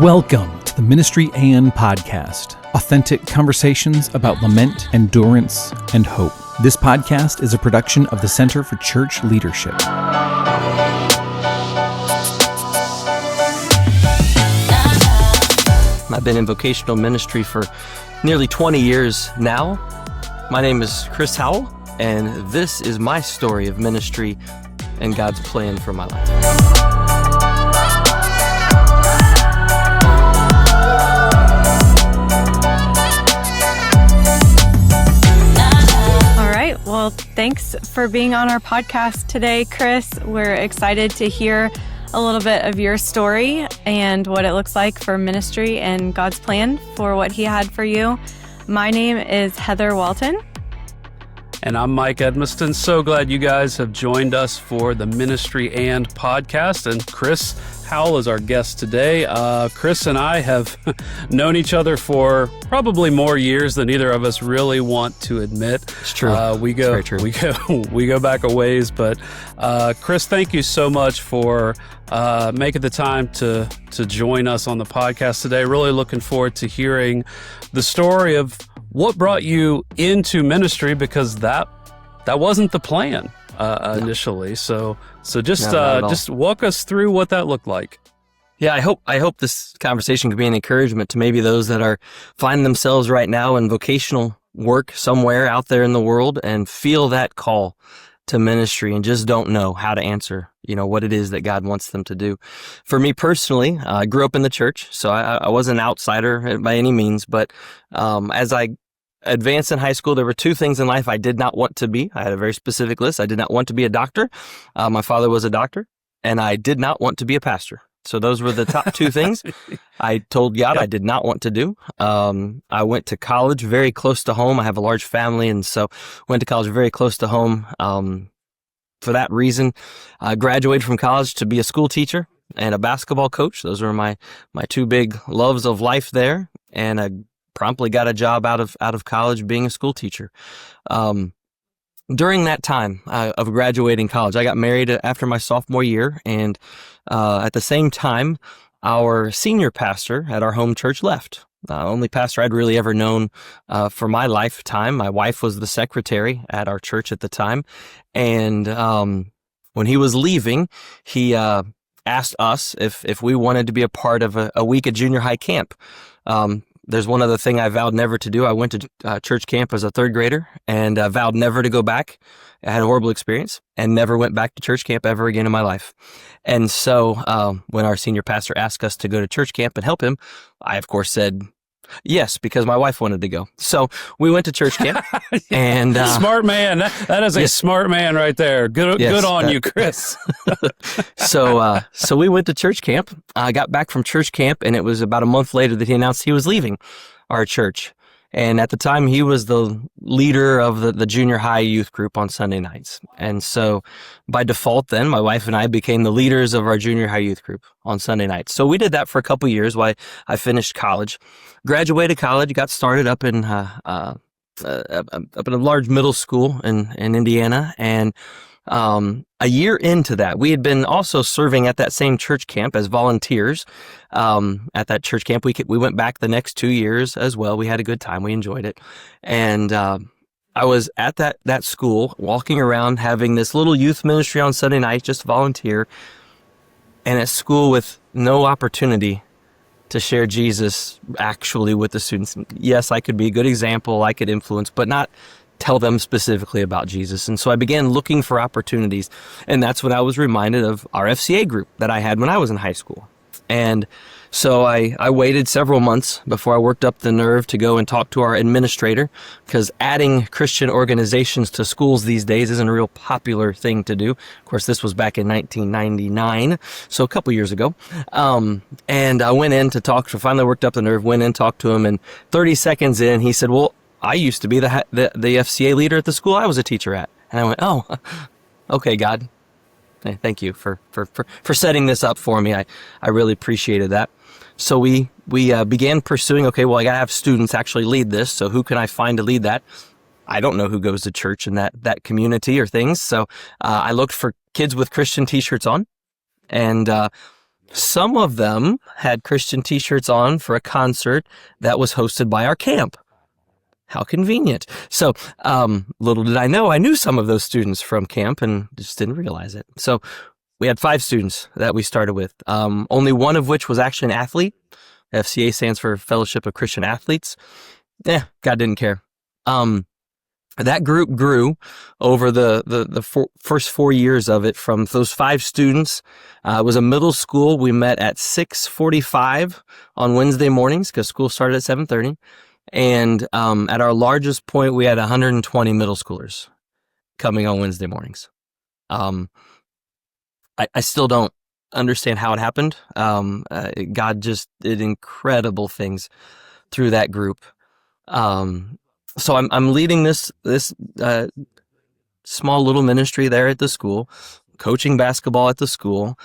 Welcome to the Ministry and Podcast, authentic conversations about lament, endurance, and hope. This podcast is a production of the Center for Church Leadership. I've been in vocational ministry for nearly 20 years now. My name is Kris, and this is my story of ministry and God's plan for my life. Well, thanks for being on our podcast today, Kris. We're excited to hear a little bit of your story and what it looks like for ministry and God's plan for what He had for you. My name is Heather Walton. And I'm Mike Edmiston. So glad you guys have joined us for the Ministry and Podcast. And Kris Howell is our guest today. Kris and I have known each other for probably more years than either of us really want to admit. It's true. We go back a ways. But Kris, thank you so much for making the time to join us on the podcast today. Really looking forward to hearing the story of what brought you into ministry, because that wasn't the plan initially. So just walk us through what that looked like. Yeah, I hope this conversation could be an encouragement to maybe those that are finding themselves right now in vocational work somewhere out there in the world and feel that call to ministry and just don't know how to answer, what it is that God wants them to do. For me personally, I grew up in the church, so I wasn't an outsider by any means, but as I advanced in high school, there were two things in life I did not want to be. I had a very specific list. I did not want to be a doctor. My father was a doctor, and I did not want to be a pastor. So those were the top two things I told God I did not want to do. I went to college very close to home. I have a large family, and so went to college very close to home. For that reason, I graduated from college to be a school teacher and a basketball coach. Those were my two big loves of life there, and I promptly got a job out of college being a school teacher. During that time of graduating college, I got married after my sophomore year, and at the same time, our senior pastor at our home church left. Only pastor I'd really ever known for my lifetime. My wife was the secretary at our church at the time, and when he was leaving, he asked us if we wanted to be a part of a week at junior high camp. There's one other thing I vowed never to do. I went to church camp as a third grader and vowed never to go back. I had a horrible experience and never went back to church camp ever again in my life. And so when our senior pastor asked us to go to church camp and help him, I, of course, said yes, because my wife wanted to go. So we went to church camp. And smart man. That is a smart man right there. Good on you, Kris. So we went to church camp. I got back from church camp, and it was about a month later that he announced he was leaving our church. And at the time, he was the leader of the junior high youth group on Sunday nights. And so by default, then, my wife and I became the leaders of our junior high youth group on Sunday nights. So we did that for a couple years while I finished college. Graduated college, got started up in a large middle school in Indiana. And a year into that, we had been also serving at that same church camp as volunteers. At that church camp, we went back the next 2 years as well. We had a good time. We enjoyed it. And I was at that school, walking around, having this little youth ministry on Sunday night, just volunteer, and at school with no opportunity to share Jesus actually with the students. Yes, I could be a good example, I could influence, but not tell them specifically about Jesus. And so I began looking for opportunities. And that's when I was reminded of our FCA group that I had when I was in high school. And so I waited several months before I worked up the nerve to go and talk to our administrator, because adding Christian organizations to schools these days isn't a real popular thing to do. Of course, this was back in 1999, so a couple years ago. And I went in to talk, so finally worked up the nerve, went in, talked to him, and 30 seconds in, he said, well, I used to be the FCA leader at the school I was a teacher at. And I went, oh, okay, God. Thank you for setting this up for me. I really appreciated that. So we began pursuing, okay, well, I gotta have students actually lead this. So who can I find to lead that? I don't know who goes to church in that community or things. So I looked for kids with Christian t-shirts on, and Some of them had Christian t-shirts on for a concert that was hosted by our camp. How convenient. So, little did I know, I knew some of those students from camp and just didn't realize it. So we had 5 students that we started with, only one of which was actually an athlete. FCA stands for Fellowship of Christian Athletes. God didn't care. That group grew over the first 4 years of it. From those 5 students, it was a middle school. We met at 6:45 on Wednesday mornings because school started at 7:30. And at our largest point, we had 120 middle schoolers coming on Wednesday mornings. I still don't understand how it happened. God just did incredible things through that group. So I'm leading this small little ministry there at the school, coaching basketball at the school.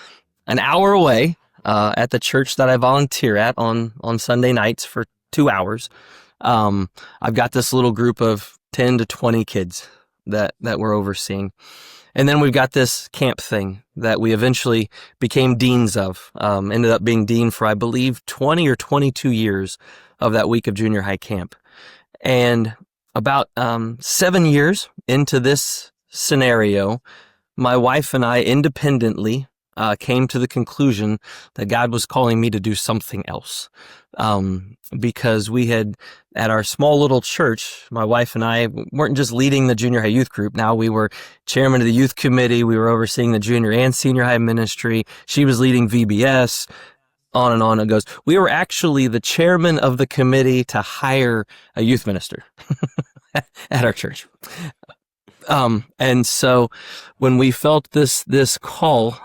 An hour away at the church that I volunteer at on Sunday nights for 2 hours, I've got this little group of 10 to 20 kids that we're overseeing. And then we've got this camp thing that we eventually became deans of. Ended up being dean for, I believe, 20 or 22 years of that week of junior high camp. And about 7 years into this scenario, my wife and I independently came to the conclusion that God was calling me to do something else. Because we had, at our small little church, my wife and I weren't just leading the junior high youth group. Now we were chairman of the youth committee. We were overseeing the junior and senior high ministry. She was leading VBS. On and on it goes. We were actually the chairman of the committee to hire a youth minister at our church. And so when we felt this call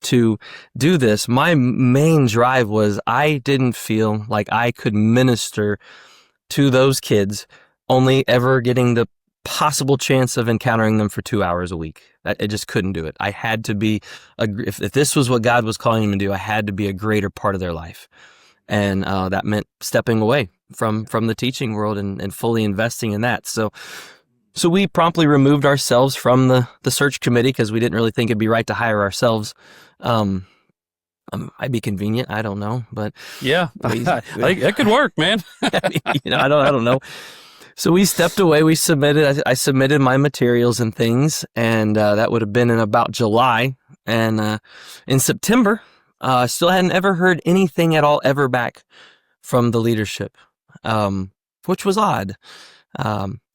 to do this, my main drive was I didn't feel like I could minister to those kids only ever getting the possible chance of encountering them for 2 hours a week. I just couldn't do it. I had to be, if this was what God was calling me to do, I had to be a greater part of their life. And that meant stepping away from the teaching world and fully investing in that. So we promptly removed ourselves from the search committee because we didn't really think it'd be right to hire ourselves. Might be convenient. I don't know, but yeah, it could work, man. I don't know. So we stepped away. We submitted. I submitted my materials and things, and that would have been in about July. And in September, still hadn't ever heard anything at all ever back from the leadership, which was odd.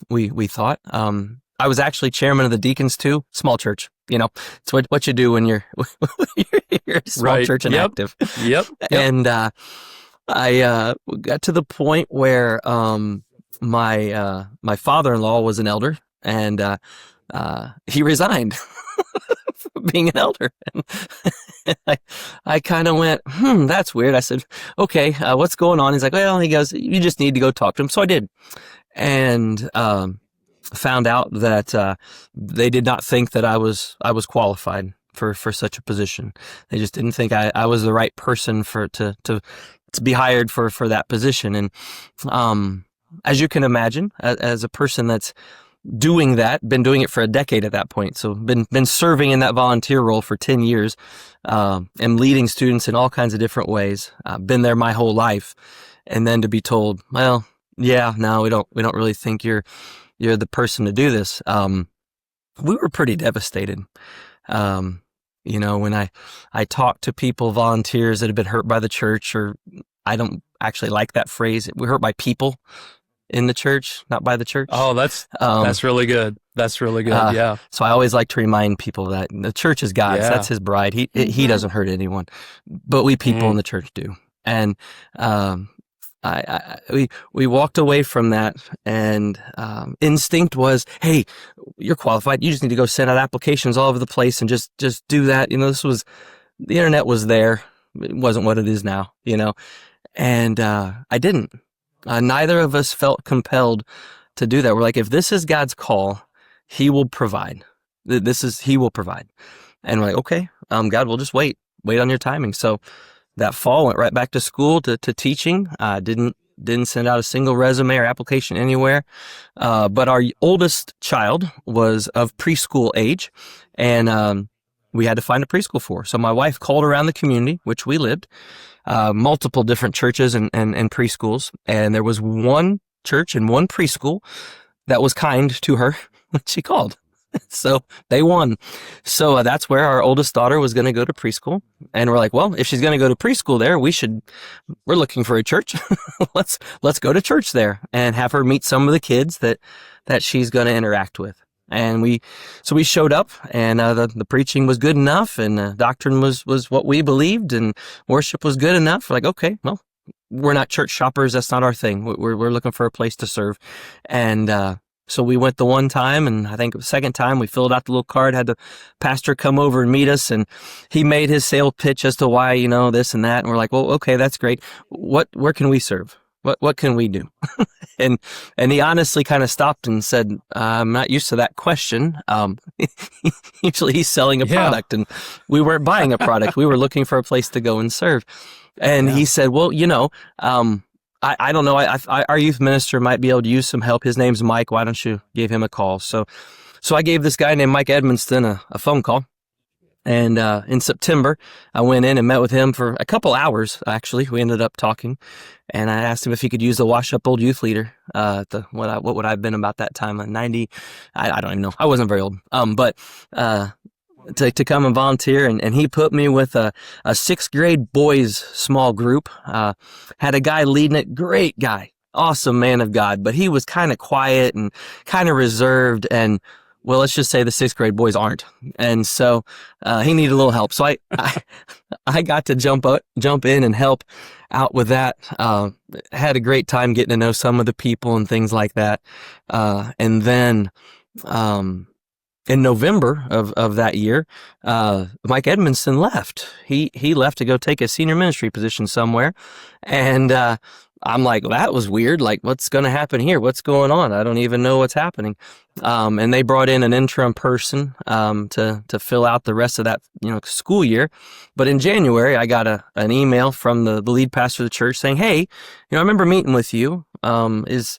We thought. I was actually chairman of the deacons too. Small church, it's what you do when you're you're a small church and active. Yep. And I got to the point where my father-in-law was an elder, and he resigned from being an elder. And I kind of went, that's weird. I said, okay, what's going on? He's like, well, he goes, you just need to go talk to him. So I did. And found out that they did not think that I was qualified for such a position. They just didn't think I was the right person to be hired for that position. And as you can imagine, as a person that's doing that, been doing it for a decade at that point, so been serving in that volunteer role for 10 years, and leading students in all kinds of different ways, been there my whole life, and then to be told, well, yeah, no, we don't really think you're the person to do this. We were pretty devastated. When I talk to people, volunteers that have been hurt by the church, or I don't actually like that phrase. We're hurt by people in the church, not by the church. Oh, that's really good. That's really good. Yeah. So I always like to remind people that the church is God's. Yeah. That's His bride. He doesn't hurt anyone, but we people in the church do. And we walked away from that, and instinct was, hey, you're qualified. You just need to go send out applications all over the place and just do that. The internet was there. It wasn't what it is now, and I didn't. Neither of us felt compelled to do that. We're like, if this is God's call, He will provide. He will provide. And we're like, okay, God, we'll just wait on your timing. So that fall, went right back to school to teaching. Didn't send out a single resume or application anywhere. But our oldest child was of preschool age, and we had to find a preschool for. So my wife called around the community, which we lived, multiple different churches and preschools. And there was one church and one preschool that was kind to her when she called. So they won. So that's where our oldest daughter was going to go to preschool. And we're like, well, if she's going to go to preschool there, we're looking for a church. let's go to church there and have her meet some of the kids that she's going to interact with. And we showed up, and the preaching was good enough, and doctrine was what we believed, and worship was good enough. We're like, okay, well, we're not church shoppers. That's not our thing. We're looking for a place to serve. And so we went the one time, and I think the second time we filled out the little card, had the pastor come over and meet us, and he made his sales pitch as to why, this and that. And we're like, well, okay, that's great. Where can we serve? What can we do? and he honestly kind of stopped and said, I'm not used to that question. Usually he's selling a product, and we weren't buying a product. We were looking for a place to go and serve. And he said, well, I don't know. Our youth minister might be able to use some help. His name's Mike. Why don't you give him a call? So I gave this guy named Mike Edmonston a phone call. And in September, I went in and met with him for a couple hours, actually. We ended up talking. And I asked him if he could use the washed-up old youth leader. What would I have been about that time? 90? I don't even know. I wasn't very old. But to come and volunteer, and he put me with a sixth grade boys small group. Had a guy leading it, great guy, awesome man of God, but he was kind of quiet and kind of reserved, and well, let's just say the sixth grade boys aren't, and so he needed a little help. So I got to jump in and help out with that. Had a great time getting to know some of the people and things like that, and then. In November of that year, Mike Edmondson left. He left to go take a senior ministry position somewhere. And I'm like, well, that was weird. Like, what's going to happen here? What's going on? I don't even know what's happening. And they brought in an interim person to fill out the rest of that school year. But in January, I got an email from the lead pastor of the church saying, hey, I remember meeting with you. Is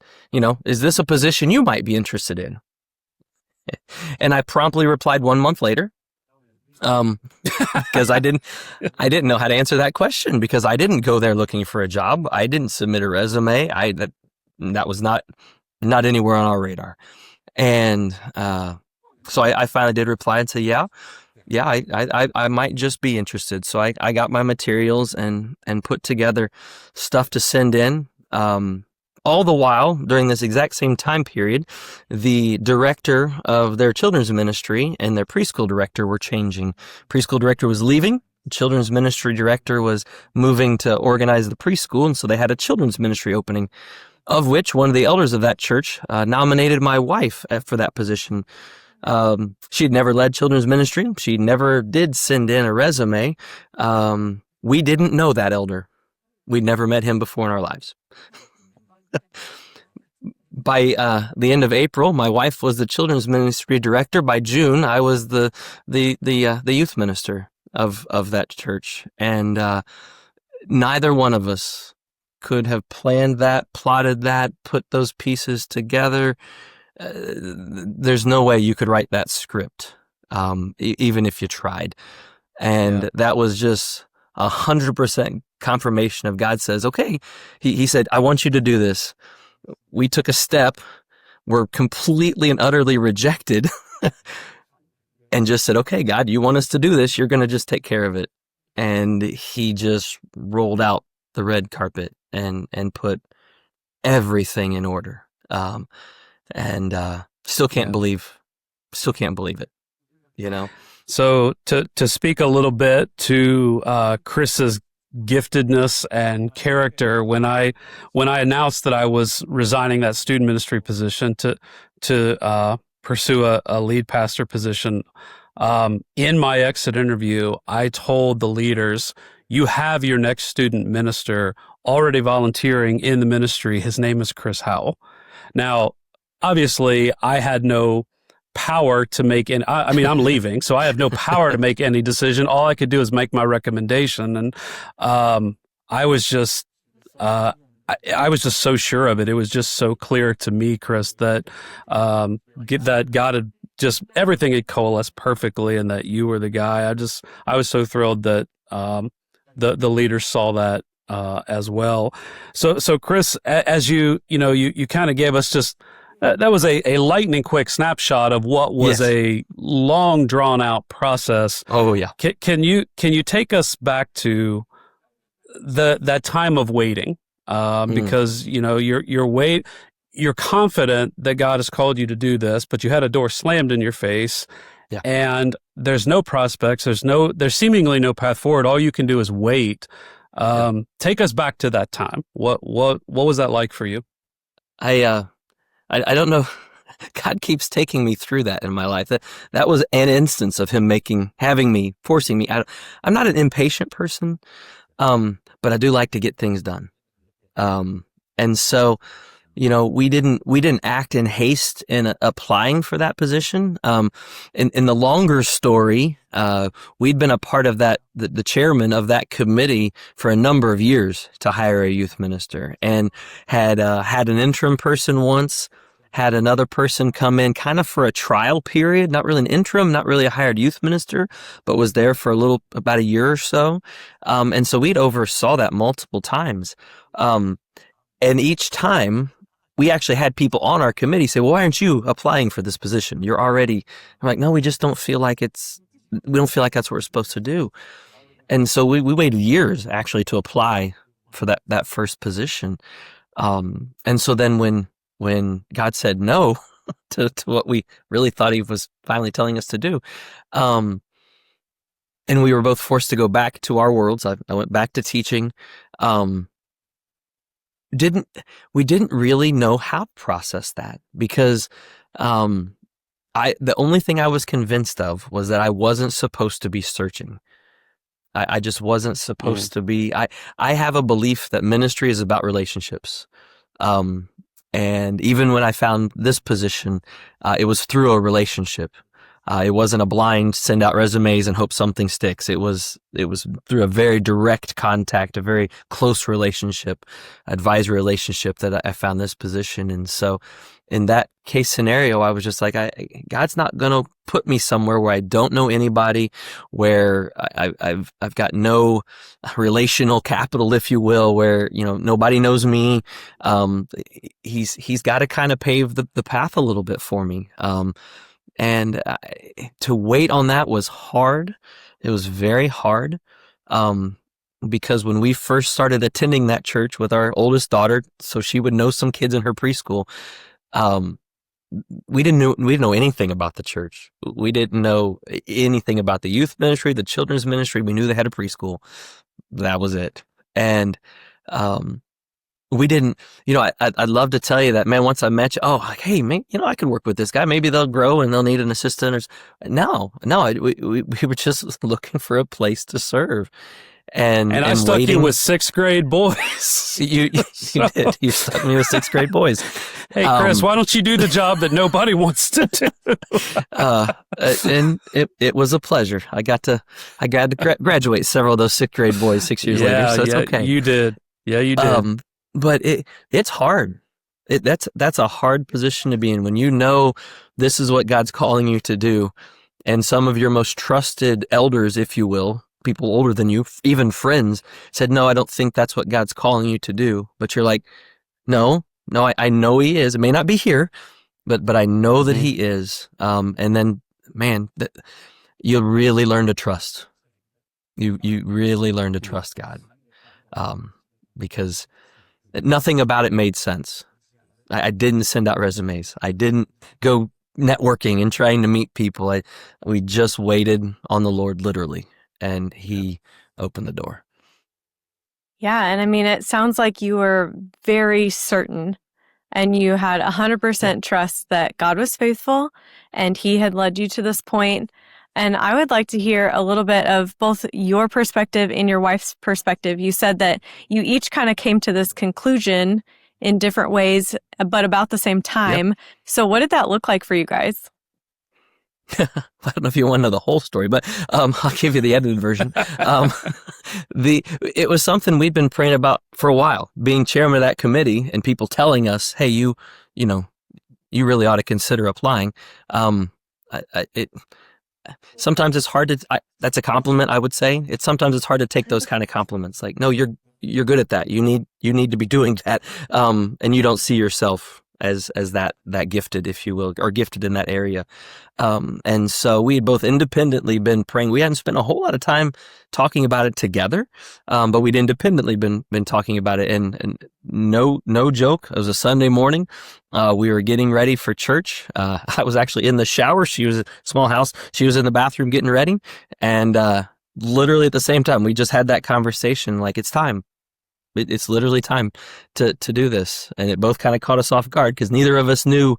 this a position you might be interested in? And I promptly replied 1 month later, because I didn't know how to answer that question, because I didn't go there looking for a job. I didn't submit a resume. That was not anywhere on our radar. And so I finally did reply and say, yeah, I might just be interested. So I got my materials and put together stuff to send in. All the while, during this exact same time period, the director of their children's ministry and their preschool director were changing. Preschool director was leaving. Children's ministry director was moving to organize the preschool, and so they had a children's ministry opening, of which one of the elders of that church nominated my wife for that position. She had never led children's ministry. She never did send in a resume. We didn't know that elder. We'd never met him before in our lives. By the end of April, my wife was the children's ministry director. By June, I was the youth minister of that church, and neither one of us could have planned that, plotted that, put those pieces together. There's no way you could write that script, even if you tried. And that was just 100% confirmation of God says, okay, he said, I want you to do this. We took a step, were completely and utterly rejected, and just said, okay, God, you want us to do this. You're going to just take care of it. And he just rolled out the red carpet and put everything in order. Still can't believe it, So to speak a little bit to Kris's giftedness and character, when I announced that I was resigning that student ministry position to pursue a lead pastor position, in my exit interview, I told the leaders, you have your next student minister already volunteering in the ministry. His name is Kris Howell. Now, obviously, I had no power to make any, I'm leaving, so I have no power to make any decision. All I could do is make my recommendation. And I was just so sure of it. It was just so clear to me, Kris, that that God had just everything had coalesced perfectly, and that you were the guy. I was so thrilled that the leaders saw that as well. So Kris, as you kind of gave us just that was a lightning quick snapshot of what was a long drawn out process. Oh yeah. Can you take us back to that time of waiting? Because you're confident that God has called you to do this, but you had a door slammed in your face, and there's no prospects. There's seemingly no path forward. All you can do is wait. Take us back to that time. What was that like for you? I don't know. God keeps taking me through that in my life. That was an instance of him forcing me out. I'm not an impatient person, but I do like to get things done. And so, we didn't act in haste in applying for that position. In the longer story, we'd been a part of that, the chairman of that committee for a number of years to hire a youth minister, and had an interim person once, had another person come in kind of for a trial period, not really an interim, not really a hired youth minister, but was there for about a year or so. And so we'd oversaw that multiple times. And each time, we actually had people on our committee say, well, why aren't you applying for this position? You're already, I'm like, no, we just don't feel like that's what we're supposed to do. And so we waited years actually to apply for that first position. And so then when God said no to what we really thought he was finally telling us to do, and we were both forced to go back to our worlds. I went back to teaching. We didn't really know how to process that, because the only thing I was convinced of was that I wasn't supposed to be searching. I just wasn't supposed to be. I have a belief that ministry is about relationships. And even when I found this position, it was through a relationship. It wasn't a blind send out resumes and hope something sticks. It was through a very direct contact, a very close relationship, advisory relationship, that I found this position. And so in that case scenario, I was just like, God's not going to put me somewhere where I don't know anybody, where I've got no relational capital, if you will, where, nobody knows me. He's got to kind of pave the path a little bit for me. And to wait on that was hard. It was very hard, because when we first started attending that church with our oldest daughter, so she would know some kids in her preschool, we didn't know anything about the church. We didn't know anything about the youth ministry, the children's ministry. We knew they had a preschool. That was it. And we didn't, I'd love to tell you that, man, once I met you, like, hey, man, I could work with this guy. Maybe they'll grow and they'll need an assistant. No, we were just looking for a place to serve. And I stuck you with sixth grade boys. You did. You stuck me with sixth grade boys. Hey, Kris, why don't you do the job that nobody wants to do? And it was a pleasure. I got to graduate several of those sixth grade boys 6 years later, so it's okay. You did. Yeah, you did. But it's hard. That's a hard position to be in, when you know this is what God's calling you to do, and some of your most trusted elders, if you will, people older than you, even friends, said, no, I don't think that's what God's calling you to do. But you're like, no, I know he is. It may not be here, but I know that he is. And then, man, you really learn to trust. You really learn to trust God, because nothing about it made sense. I didn't send out resumes. I didn't go networking and trying to meet people. We just waited on the Lord, literally, and he opened the door. Yeah, and it sounds like you were very certain, and you had 100% trust that God was faithful and he had led you to this point. And I would like to hear a little bit of both your perspective and your wife's perspective. You said that you each kind of came to this conclusion in different ways, but about the same time. Yep. So what did that look like for you guys? I don't know if you want to know the whole story, but I'll give you the edited version. It was something we'd been praying about for a while, being chairman of that committee, and people telling us, hey, you really ought to consider applying. it sometimes it's hard to. That's a compliment, I would say. Sometimes it's hard to take those kind of compliments. Like, no, you're good at that. You need to be doing that, and you don't see yourself as that gifted, if you will, or gifted in that area. And so we had both independently been praying. We hadn't spent a whole lot of time talking about it together, but we'd independently been talking about it. And no joke, it was a Sunday morning. We were getting ready for church. I was actually in the shower. She was a small house. She was in the bathroom getting ready. And literally at the same time, we just had that conversation, like, it's time. It's literally time to do this. And it both kind of caught us off guard because neither of us knew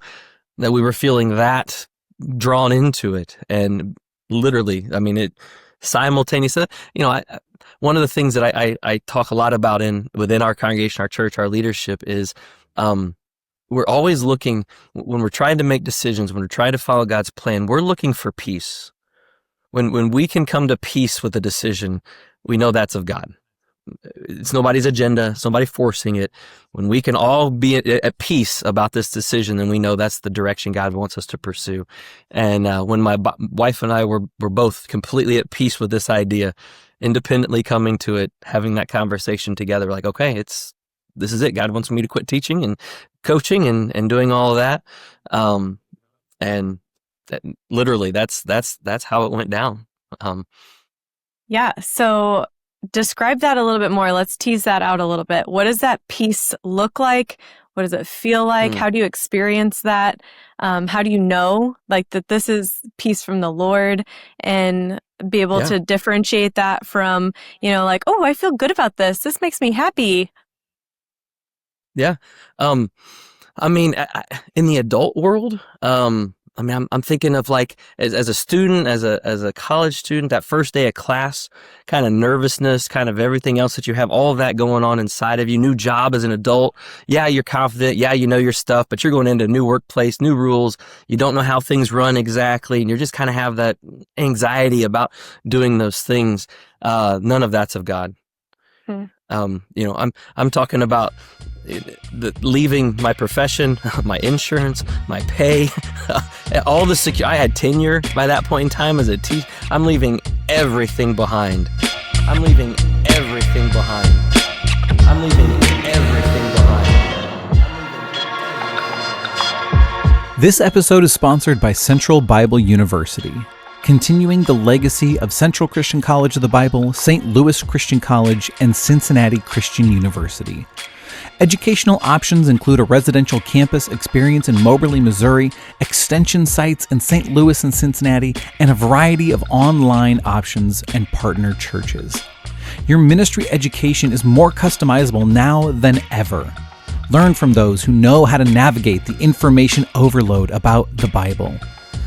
that we were feeling that drawn into it. And literally, I mean, it simultaneously, one of the things that I talk a lot about within our congregation, our church, our leadership is, we're always looking, when we're trying to make decisions, when we're trying to follow God's plan, we're looking for peace. When we can come to peace with a decision, we know that's of God. It's nobody's agenda. It's nobody forcing it. When we can all be at peace about this decision, then we know that's the direction God wants us to pursue. And when my wife and I were both completely at peace with this idea, independently coming to it, having that conversation together, like, okay, this is it. God wants me to quit teaching and coaching and doing all of that. And literally, that's how it went down. Yeah. So describe that a little bit more. Let's tease that out a little bit. What does that peace look like? What does it feel like? How do you experience that? How do you know, like, that this is peace from the Lord, and be able to differentiate that from, like, oh, I feel good about this. This makes me happy. Yeah. I mean, in the adult world, I'm thinking of, like, as a student, as a college student, that first day of class, kind of nervousness, kind of everything else that you have, all of that going on inside of you. New job as an adult. Yeah, you're confident. Yeah, you know your stuff, but you're going into a new workplace, new rules. You don't know how things run exactly, and you're just kind of have that anxiety about doing those things. None of that's of God. I'm talking about leaving my profession, my insurance, my pay, all the security. I had tenure by that point in time as a teacher. I'm leaving everything behind. I'm leaving everything behind. I'm leaving everything behind. This episode is sponsored by Central Bible University, continuing the legacy of Central Christian College of the Bible, St. Louis Christian College, and Cincinnati Christian University. Educational options include a residential campus experience in Moberly, Missouri, extension sites in St. Louis and Cincinnati, and a variety of online options and partner churches. Your ministry education is more customizable now than ever. Learn from those who know how to navigate the information overload about the Bible.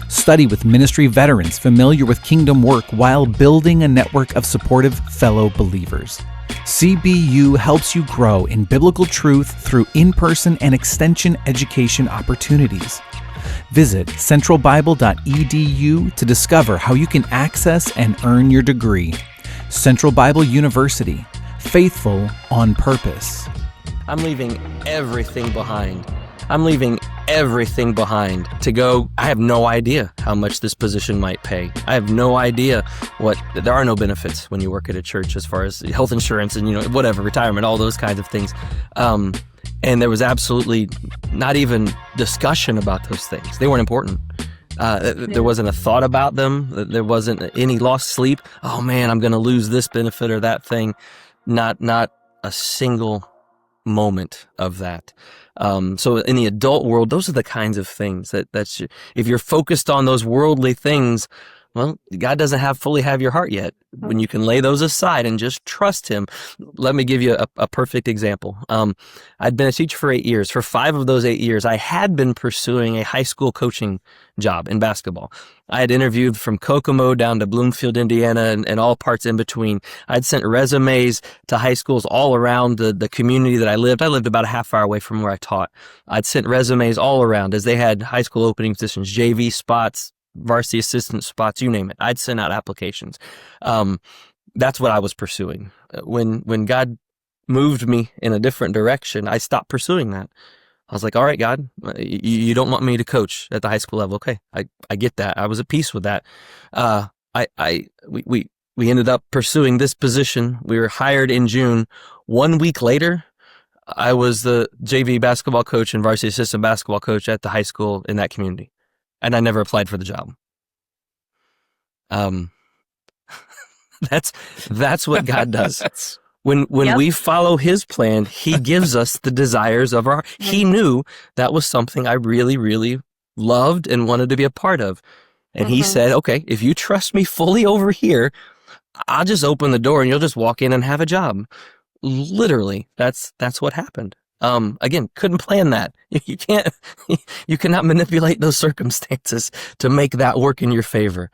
Study with ministry veterans familiar with kingdom work while building a network of supportive fellow believers. CBU helps you grow in biblical truth through in-person and extension education opportunities. Visit centralbible.edu to discover how you can access and earn your degree. Central Bible University, faithful on purpose. I'm leaving everything behind. I'm leaving everything behind to go. I have no idea how much this position might pay. I have no idea there are no benefits when you work at a church as far as health insurance and, whatever, retirement, all those kinds of things. And there was absolutely not even discussion about those things. They weren't important. There wasn't a thought about them. There wasn't any lost sleep. Oh man, I'm going to lose this benefit or that thing. Not a single moment of that. So in the adult world, those are the kinds of things that's if you're focused on those worldly things, well, God doesn't fully have your heart yet. When you can lay those aside and just trust Him. Let me give you a perfect example. I'd been a teacher for 8 years. For 5 of those 8 years, I had been pursuing a high school coaching job in basketball. I had interviewed from Kokomo down to Bloomfield, Indiana, and all parts in between. I'd sent resumes to high schools all around the community that I lived. I lived about a half hour away from where I taught. I'd sent resumes all around as they had high school opening positions, JV spots, varsity assistant spots, you name it. I'd send out applications. That's what I was pursuing. When God moved me in a different direction, I stopped pursuing that. I was like, all right, God, you don't want me to coach at the high school level. Okay, I get that. I was at peace with that. We ended up pursuing this position. We were hired in June. 1 week later, I was the JV basketball coach and varsity assistant basketball coach at the high school in that community, and I never applied for the job. That's what God does. When we follow His plan, He gives us the desires of our heart. He knew that was something I really, really loved and wanted to be a part of. And He said, okay, if you trust me fully over here, I'll just open the door and you'll just walk in and have a job. Literally, that's what happened. Again, couldn't plan that. You cannot manipulate those circumstances to make that work in your favor.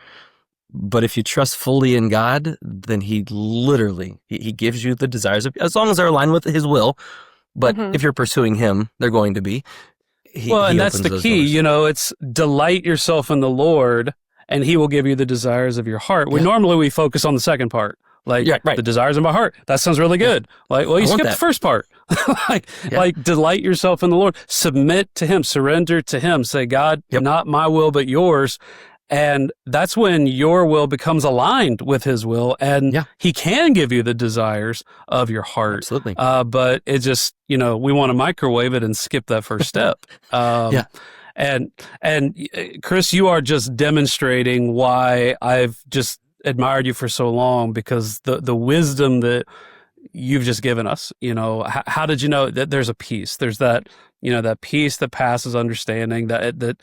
But if you trust fully in God, then He literally, He gives you the desires as long as they're aligned with His will. But if you're pursuing Him, they're going to be. And that's the key. Doors. It's delight yourself in the Lord, and He will give you the desires of your heart. Normally we focus on the second part, the desires of my heart. That sounds really good. You skipped the first part. Delight yourself in the Lord, submit to Him, surrender to Him. Say, God, not my will but yours. And that's when your will becomes aligned with His will, and He can give you the desires of your heart. Absolutely. But it just, we want to microwave it and skip that first step. And Kris, you are just demonstrating why I've just admired you for so long, because the wisdom that you've just given us, how did you know that there's a peace? There's that, that peace that passes understanding, that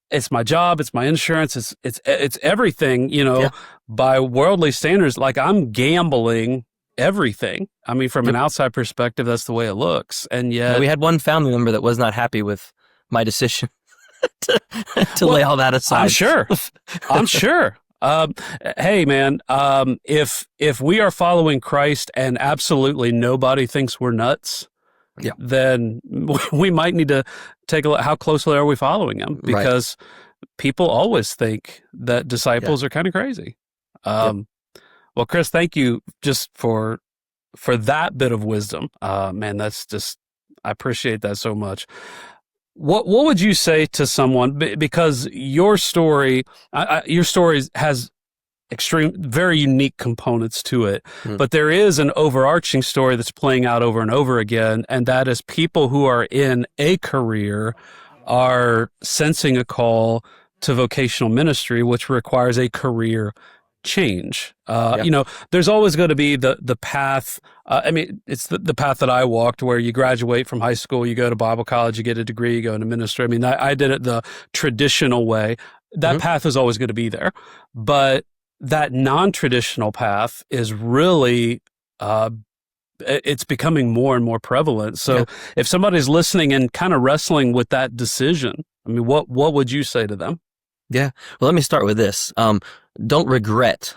it's my job, it's my insurance, it's everything, by worldly standards. I'm gambling everything. I mean, from an outside perspective, that's the way it looks. And yet we had one family member that was not happy with my decision to lay all that aside. I'm sure. Hey man, if we are following Christ and absolutely nobody thinks we're nuts, then we might need to take a look. How closely are we following Him? Because people always think that disciples are kind of crazy. Well, Kris, thank you just for that bit of wisdom. Man, that's just, I appreciate that so much. What would you say to someone, because your story has very unique components to it, but there is an overarching story that's playing out over and over again, and that is people who are in a career are sensing a call to vocational ministry, which requires a career change. There's always going to be the path. It's the path that I walked, where you graduate from high school, you go to Bible college, you get a degree, you go into ministry. I mean, I did it the traditional way. That path is always going to be there. But that non-traditional path is really, it's becoming more and more prevalent. So if somebody's listening and kind of wrestling with that decision, I mean, what would you say to them? Yeah. Well, let me start with this. Don't regret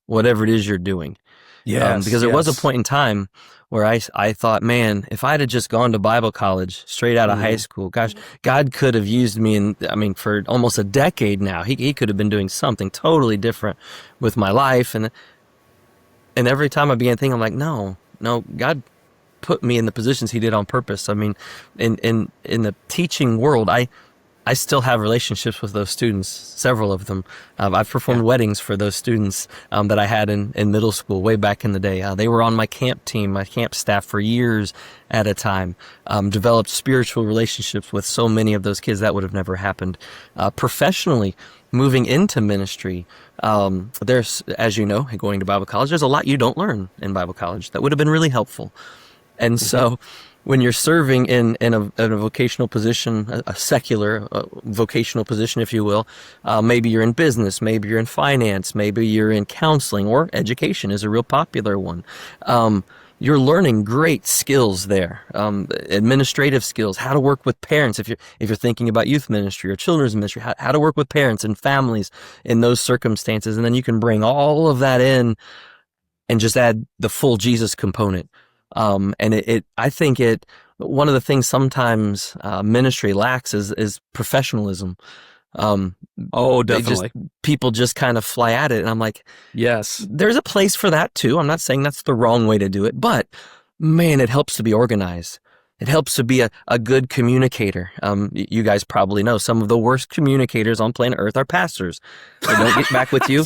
whatever it is you're doing. Because there was a point in time where I thought, man, if I'd have just gone to Bible college straight out of high school, gosh, God could have used me for almost a decade now. He could have been doing something totally different with my life. And every time I began thinking, I'm like, no, God put me in the positions He did on purpose. I mean, in the teaching world, I still have relationships with those students, several of them. I've performed weddings for those students that I had in middle school way back in the day. They were on my camp team, my camp staff for years at a time. Developed spiritual relationships with so many of those kids. That would have never happened. Professionally, moving into ministry, there's, as you know, going to Bible college, there's a lot you don't learn in Bible college that would have been really helpful. And so when you're serving in a vocational position, a secular vocational position, if you will, maybe you're in business, maybe you're in finance, maybe you're in counseling, or education is a real popular one. You're learning great skills there, administrative skills, how to work with parents if you're thinking about youth ministry or children's ministry, how to work with parents and families in those circumstances, and then you can bring all of that in and just add the full Jesus component. And I think one of the things sometimes ministry lacks is professionalism. Definitely. People just kind of fly at it, and I'm like, yes, there's a place for that too. I'm not saying that's the wrong way to do it, but man, it helps to be organized. It helps to be a good communicator. You guys probably know some of the worst communicators on planet Earth are pastors. They don't get back with you.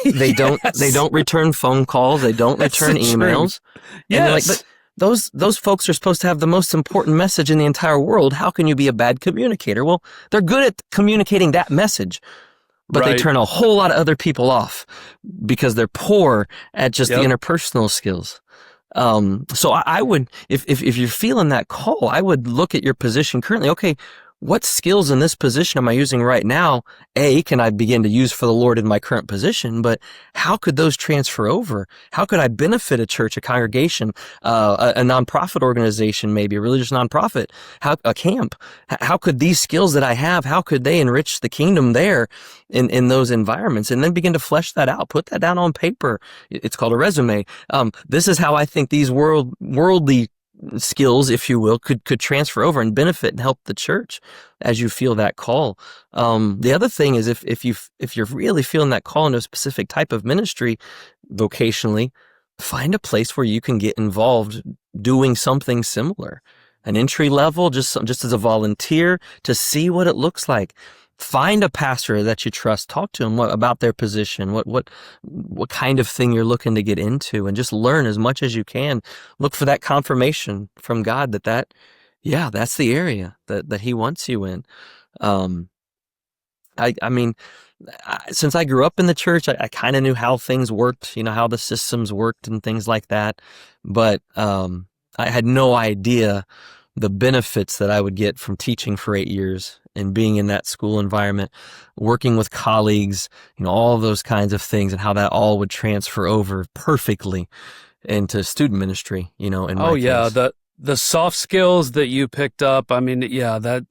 They don't return phone calls. They don't return emails. And they're like, but those folks are supposed to have the most important message in the entire world. How can you be a bad communicator? Well, they're good at communicating that message, but they turn a whole lot of other people off because they're poor at just the interpersonal skills. So I would, if you're feeling that call, I would look at your position currently. Okay, what skills in this position am I using right now? Can I begin to use for the Lord in my current position? But how could those transfer over? How could I benefit a church, a congregation, a nonprofit organization, maybe a religious nonprofit, a camp? How could these skills that I have, how could they enrich the kingdom there in those environments? And then begin to flesh that out, put that down on paper. It's called a resume. This is how I think these worldly skills, if you will, could transfer over and benefit and help the church as you feel that call. The other thing is if you're really feeling that call into a specific type of ministry vocationally, find a place where you can get involved doing something similar, an entry level, just as a volunteer to see what it looks like. Find a pastor that you trust. Talk to them about their position, what kind of thing you're looking to get into, and just learn as much as you can. Look for that confirmation from God that's the area that He wants you in. Since I grew up in the church, I kind of knew how things worked, how the systems worked and things like that. But I had no idea the benefits that I would get from teaching for 8 years and being in that school environment, working with colleagues, all of those kinds of things, and how that all would transfer over perfectly into student ministry, in my case. The soft skills that you picked up, the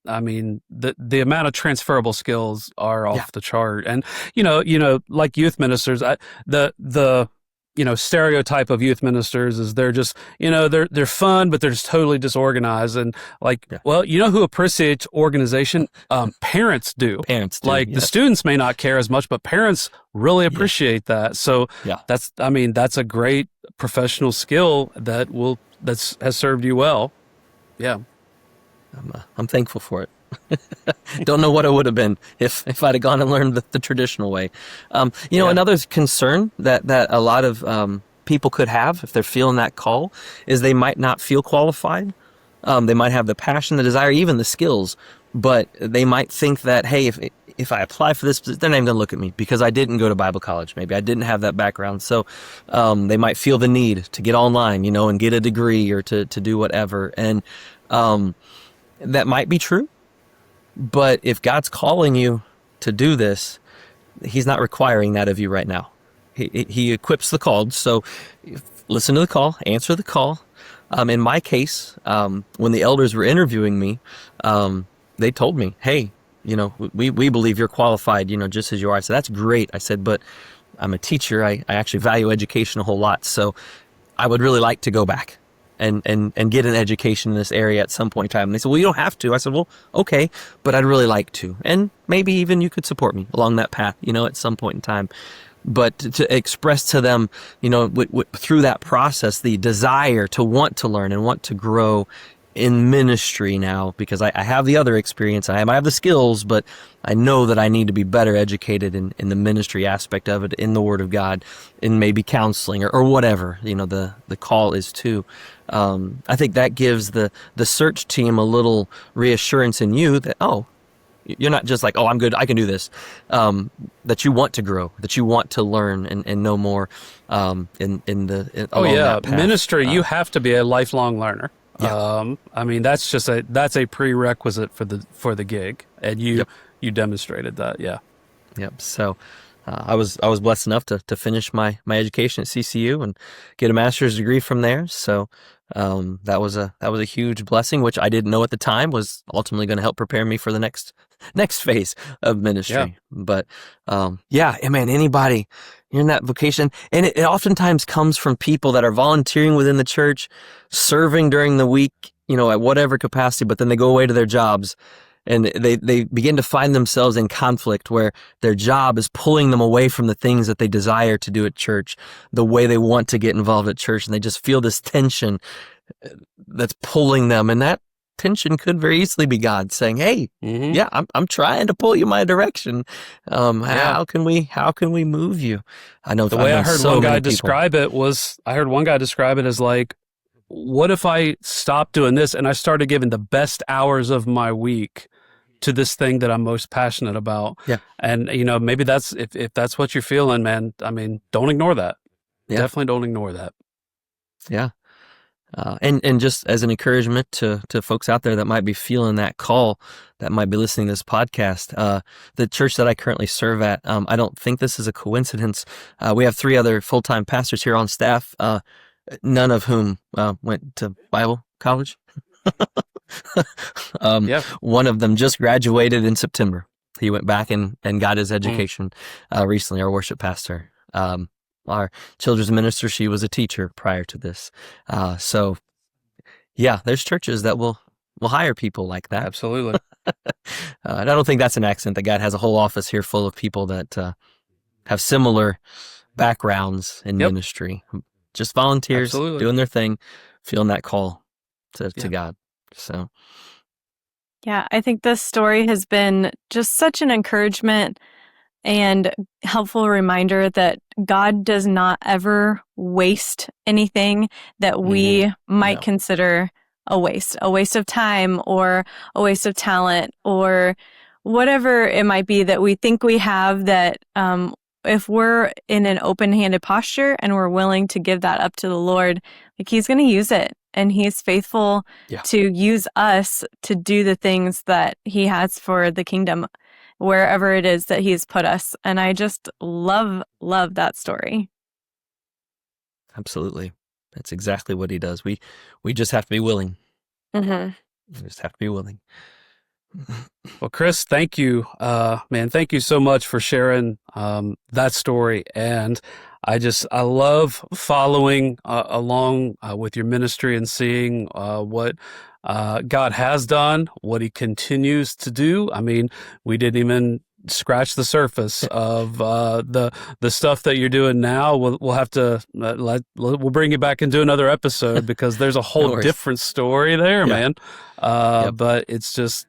amount of transferable skills are off the chart. And, like youth ministers, the stereotype of youth ministers is they're just, they're fun, but they're just totally disorganized. And who appreciates organization? Parents do. Parents do. The students may not care as much, but parents really appreciate that. So that's a great professional skill that has served you well. Yeah. I'm thankful for it. Don't know what it would have been if I'd have gone and learned the traditional way. Another concern that a lot of people could have if they're feeling that call is they might not feel qualified. They might have the passion, the desire, even the skills, but they might think that, hey, if I apply for this, they're not even going to look at me because I didn't go to Bible college. Maybe I didn't have that background. So they might feel the need to get online, and get a degree or to do whatever. And that might be true. But if God's calling you to do this, He's not requiring that of you right now. He equips the called. So listen to the call, answer the call. In my case, when the elders were interviewing me, they told me, hey, we believe you're qualified, just as you are. I said, that's great. I said, but I'm a teacher. I actually value education a whole lot. So I would really like to go back and get an education in this area at some point in time. And they said, well, you don't have to. I said, well, okay, but I'd really like to. And maybe even you could support me along that path, at some point in time. But to express to them, through that process, the desire to want to learn and want to grow in ministry now, because I have the other experience, I have the skills, but I know that I need to be better educated in the ministry aspect of it, in the Word of God, in maybe counseling or whatever, the call is to. I think that gives the search team a little reassurance in you that, you're not just like, I'm good, I can do this, that you want to grow, that you want to learn and know more along that path. Ministry, you have to be a lifelong learner. Yeah. That's a prerequisite for the gig, and you demonstrated that. Yeah. Yep. So I was blessed enough to finish my education at CCU and get a master's degree from there. So that was a huge blessing, which I didn't know at the time was ultimately going to help prepare me for the next phase of ministry. Yeah. But anybody, you're in that vocation, and it oftentimes comes from people that are volunteering within the church, serving during the week, at whatever capacity, but then they go away to their jobs. And they begin to find themselves in conflict where their job is pulling them away from the things that they desire to do at church, the way they want to get involved at church. And they just feel this tension that's pulling them, and that tension could very easily be God saying, "Hey, yeah, I'm trying to pull you my direction. How can we move you?" I know the way I heard so one guy many people. describe it was, I heard one guy describe it as like, what if I stopped doing this and I started giving the best hours of my week to this thing that I'm most passionate about? Yeah. And, maybe that's, if that's what you're feeling, man, I mean, don't ignore that. Yeah. Definitely don't ignore that. Yeah. And just as an encouragement to folks out there that might be feeling that call, that might be listening to this podcast, the church that I currently serve at, I don't think this is a coincidence. We have 3 other full-time pastors here on staff, none of whom went to Bible college. One of them just graduated in September. He went back and got his education recently, our worship pastor. Our children's minister, she was a teacher prior to this. So yeah, there's churches that will hire people like that. Absolutely. And I don't think that's an accident that God has a whole office here full of people that have similar backgrounds in ministry. Just volunteers doing their thing, feeling that call to God. So Yeah, I think this story has been just such an encouragement and helpful reminder that God does not ever waste anything that we might consider a waste of time or a waste of talent or whatever it might be that we think we have, that if we're in an open-handed posture and we're willing to give that up to the Lord, like He's going to use it, and He's faithful to use us to do the things that He has for the kingdom, wherever it is that He's put us. And I just love that story. Absolutely. That's exactly what He does. We just have to be willing. We just have to be willing. Well, Kris, thank you, man. Thank you so much for sharing that story. And I love following along with your ministry and seeing what God has done, what He continues to do. I mean, we didn't even scratch the surface of the stuff that you're doing now. We'll have to we'll bring you back and do another episode because there's a whole different story there, man. But it's just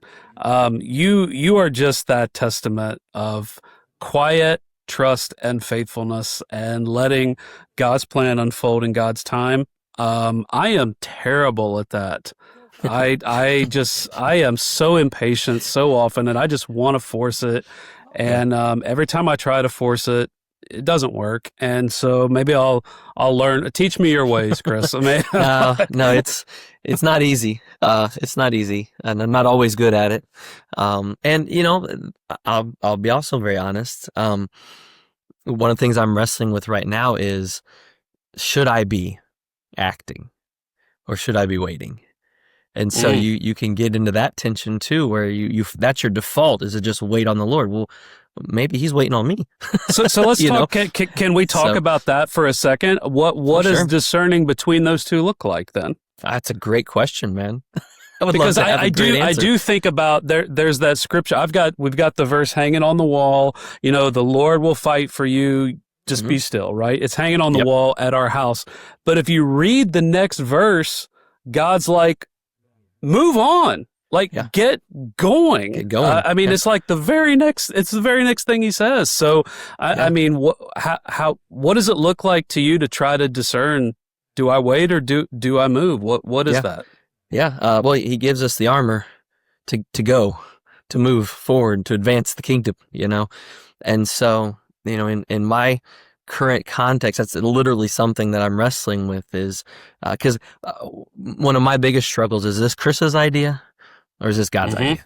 you are just that testament of quiet trust and faithfulness and letting God's plan unfold in God's time. I am terrible at that. I am so impatient so often, and I just want to force it. And every time I try to force it, it doesn't work. And so maybe I'll learn. Teach me your ways, Kris. I mean, no, it's not easy. It's not easy, and I'm not always good at it. And I'll be also very honest. One of the things I'm wrestling with right now is, should I be acting or should I be waiting? And so you can get into that tension too, where you that's your default, is to just wait on the Lord. Well, maybe He's waiting on me. So let's talk. Can we talk about that for a second? What does discerning between those two look like then? That's a great question, man. Because I do think about there's that scripture. We've got the verse hanging on the wall. The Lord will fight for you. Just be still, right? It's hanging on the wall at our house. But if you read the next verse, God's like, move on. Like, get going. Get going. I mean, it's like the very next thing He says. So, I mean, what does it look like to you to try to discern? Do I wait or do I move? What is that? Yeah. Well, He gives us the armor to go, to move forward, to advance the kingdom, And so, in my current context, that's literally something that I'm wrestling with, is because one of my biggest struggles is this Kris's idea or is this God's idea?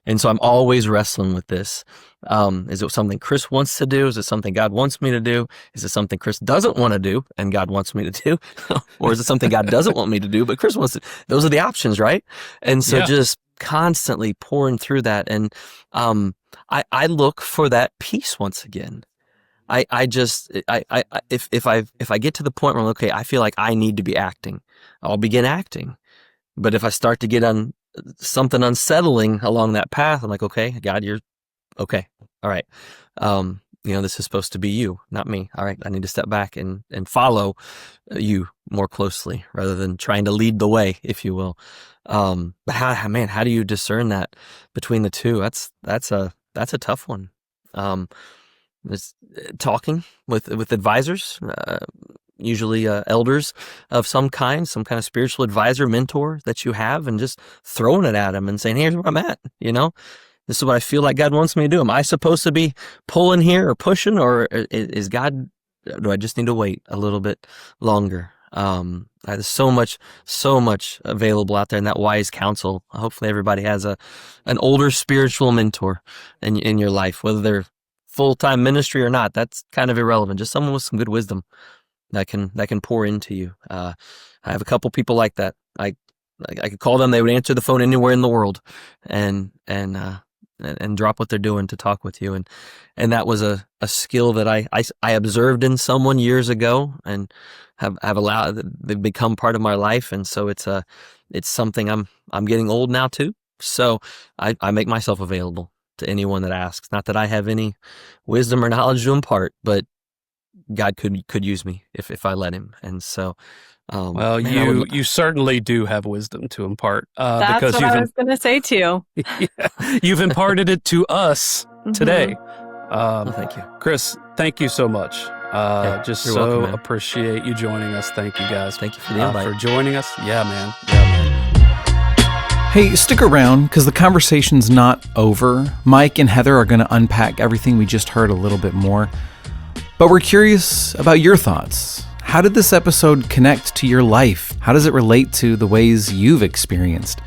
And so I'm always wrestling with this. Is it something Kris wants to do? Is it something God wants me to do? Is it something Kris doesn't want to do and God wants me to do? Or is it something God doesn't want me to do, but Kris wants to? Those are the options, right? And so just constantly pouring through that. And I look for that peace once again. If I get to the point where, okay, I feel like I need to be acting, I'll begin acting. But if I start to get on something unsettling along that path, I'm like, okay, God, you're okay. All right. this is supposed to be you, not me. All right, I need to step back and follow you more closely rather than trying to lead the way, if you will. But how do you discern that between the two? That's a tough one. It's talking with advisors, usually elders of some kind of spiritual advisor, mentor that you have, and just throwing it at them and saying, "Here's where I'm at. This is what I feel like God wants me to do. Am I supposed to be pulling here or pushing, or is God? Do I just need to wait a little bit longer?" There's so much available out there in that wise counsel. Hopefully, everybody has an older spiritual mentor in your life, whether they're full-time ministry or not. That's kind of irrelevant. Just someone with some good wisdom that can pour into you. I have a couple people like that. I could call them. They would answer the phone anywhere in the world, and drop what they're doing to talk with you. And that was a skill that I observed in someone years ago, and have allowed. They've become part of my life, and so it's something I'm getting old now too. So I make myself available to anyone that asks. Not that I have any wisdom or knowledge to impart, but God could use me if I let Him. And so, well, you certainly do have wisdom to impart. That's because what I was going to say too. You've imparted it to us today. Well, thank you, Kris. Thank you so much. Just so welcome, appreciate you joining us. Thank you, guys. Thank you for the invite. For joining us. Yeah, man. Hey, stick around because the conversation's not over. Mike and Heather are going to unpack everything we just heard a little bit more. But we're curious about your thoughts. How did this episode connect to your life? How does it relate to the ways you've experienced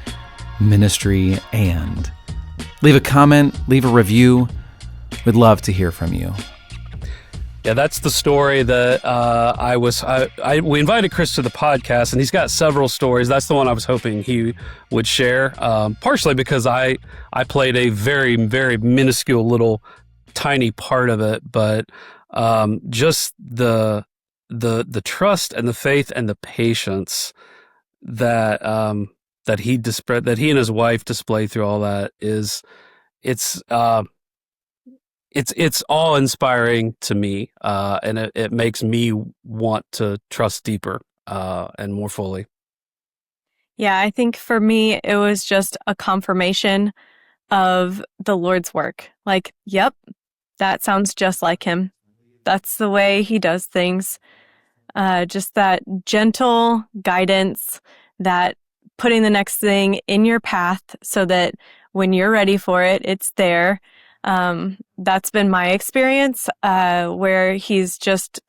ministry? And leave a comment, leave a review. We'd love to hear from you. Yeah, that's the story that we invited Kris to the podcast, and he's got several stories. That's the one I was hoping he would share, partially because I played a very, very minuscule little tiny part of it, but just the trust and the faith and the patience that he and his wife displayed through all that it's awe-inspiring to me, and it makes me want to trust deeper and more fully. Yeah, I think for me, it was just a confirmation of the Lord's work. Like, yep, that sounds just like Him. That's the way He does things. Just that gentle guidance, that putting the next thing in your path so that when you're ready for it, it's there. That's been my experience, where He's just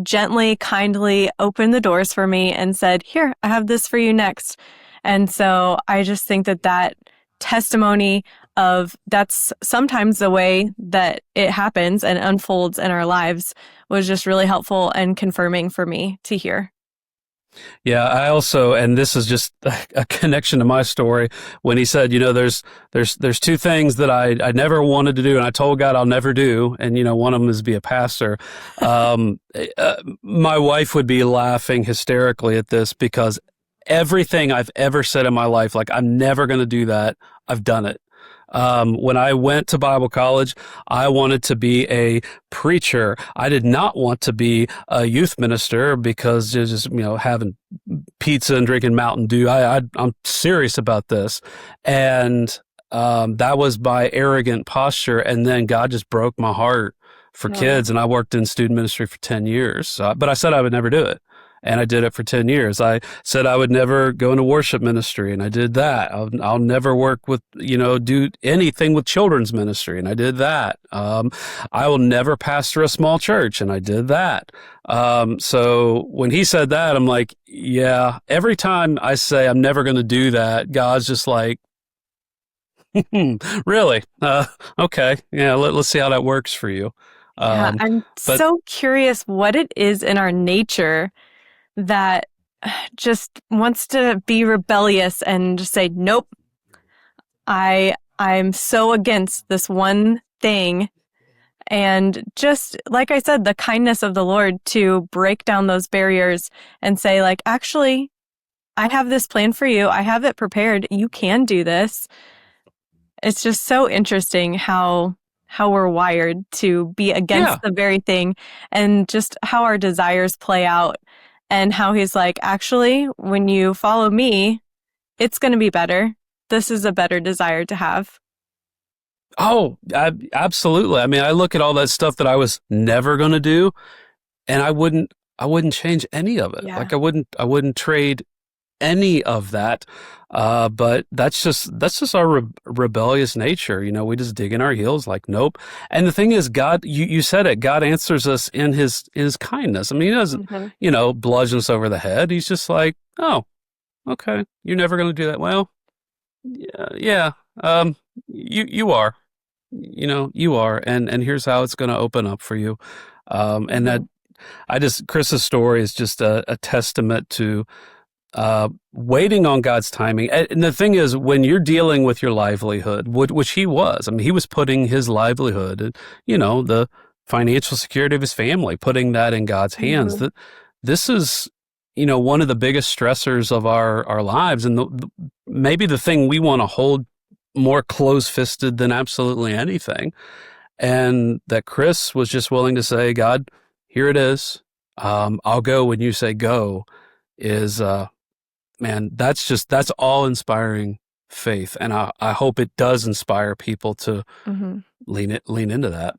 gently, kindly opened the doors for me and said, "Here, I have this for you next." And so I just think that testimony of that's sometimes the way that it happens and unfolds in our lives was just really helpful and confirming for me to hear. Yeah, I also, and this is just a connection to my story, when he said, there's two things that I never wanted to do, and I told God I'll never do, and one of them is be a pastor. My wife would be laughing hysterically at this because everything I've ever said in my life, like I'm never going to do that, I've done it. When I went to Bible college, I wanted to be a preacher. I did not want to be a youth minister because just, having pizza and drinking Mountain Dew. I'm serious about this. And, that was my arrogant posture. And then God just broke my heart for kids. And I worked in student ministry for 10 years, but I said I would never do it. And I did it for 10 years. I said I would never go into worship ministry, and I did that. I'll never work with, do anything with children's ministry, and I did that. I will never pastor a small church, and I did that. So when he said that, I'm like, yeah, every time I say I'm never going to do that, God's just like, really? Okay. Yeah, let's see how that works for you. I'm so curious what it is in our nature that just wants to be rebellious and just say, nope, I'm so against this one thing. And just like I said, the kindness of the Lord to break down those barriers and say, like, actually, I have this plan for you. I have it prepared. You can do this. It's just so interesting how how we're wired to be against the very thing, and just how our desires play out, and how he's like, actually, when you follow me, it's going to be better. This is a better desire to have. Oh, absolutely. I mean, I look at all that stuff that I was never going to do, and I wouldn't change any of it. Yeah. Like I wouldn't trade any of that. But that's just our rebellious nature. We just dig in our heels like, nope. And the thing is, God, you said it, God answers us in his kindness. I mean, he doesn't, bludgeon us over the head. He's just like, oh, okay, you're never going to do that. Well, yeah. You are, you are. And here's how it's going to open up for you. And that, Chris's story is just a testament to waiting on God's timing. And the thing is, when you're dealing with your livelihood, which he was, I mean, he was putting his livelihood, the financial security of his family, putting that in God's hands. That this is, one of the biggest stressors of our lives, and maybe the thing we want to hold more close-fisted than absolutely anything. And that Kris was just willing to say, God, here it is. I'll go when you say go. Is man, that's all inspiring faith, and I hope it does inspire people to lean into that.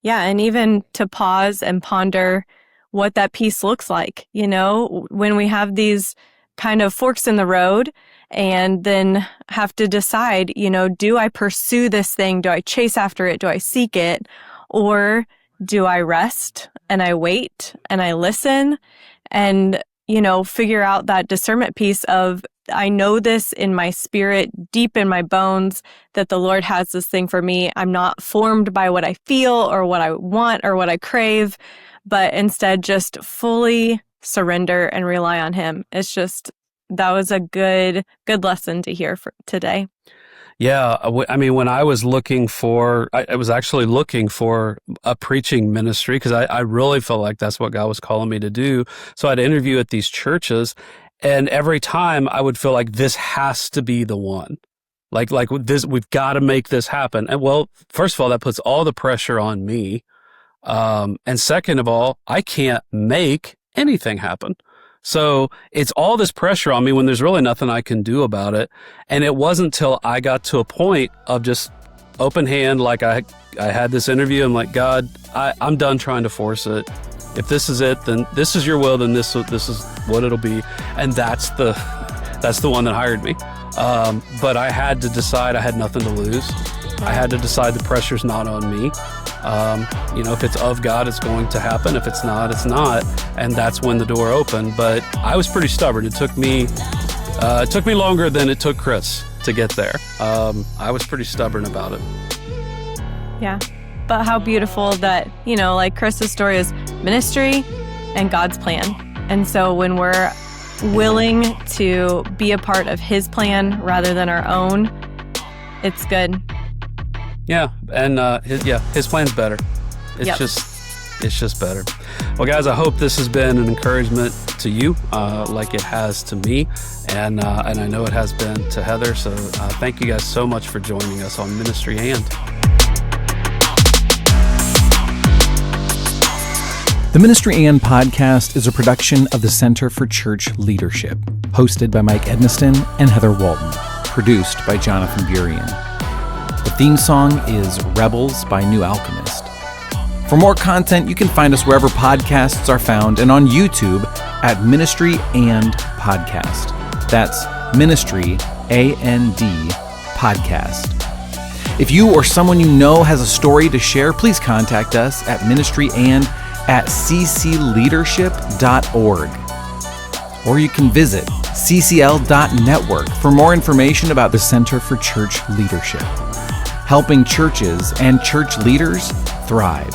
Yeah, and even to pause and ponder what that peace looks like. When we have these kind of forks in the road, and then have to decide, do I pursue this thing? Do I chase after it? Do I seek it? Or do I rest and I wait and I listen and figure out that discernment piece of, I know this in my spirit, deep in my bones, that the Lord has this thing for me. I'm not formed by what I feel or what I want or what I crave, but instead just fully surrender and rely on him. That was a good lesson to hear for today. Yeah, I mean, when I was I was actually looking for a preaching ministry, because I really felt like that's what God was calling me to do. So I'd interview at these churches, and every time I would feel like this has to be the one. Like this, we've got to make this happen. And well, first of all, that puts all the pressure on me. And second of all, I can't make anything happen. So it's all this pressure on me when there's really nothing I can do about it. And it wasn't until I got to a point of just open hand, like I had this interview. I'm like, God, I'm done trying to force it. If this is it, then this is your will, then this is what it'll be. And that's the one that hired me. But I had to decide I had nothing to lose. I had to decide the pressure's not on me. If it's of God, it's going to happen. If it's not, it's not. And that's when the door opened. But I was pretty stubborn. It took me longer than it took Kris to get there. I was pretty stubborn about it. Yeah. But how beautiful that, like Kris's story is ministry and God's plan. And so when we're willing to be a part of his plan rather than our own, it's good. Yeah, and his plan's better. It's just better. Well, guys, I hope this has been an encouragement to you, like it has to me, and I know it has been to Heather. So thank you guys so much for joining us on Ministry And. The Ministry And podcast is a production of the Center for Church Leadership, hosted by Mike Edmiston and Heather Walton, produced by Jonathan Burian. The theme song is Rebels by New Alchemist. For more content, you can find us wherever podcasts are found and on YouTube at Ministry And Podcast. That's Ministry AND Podcast. If you or someone you know has a story to share, please contact us at ministryan@ccleadership.org. Or you can visit ccl.network for more information about the Center for Church Leadership, helping churches and church leaders thrive.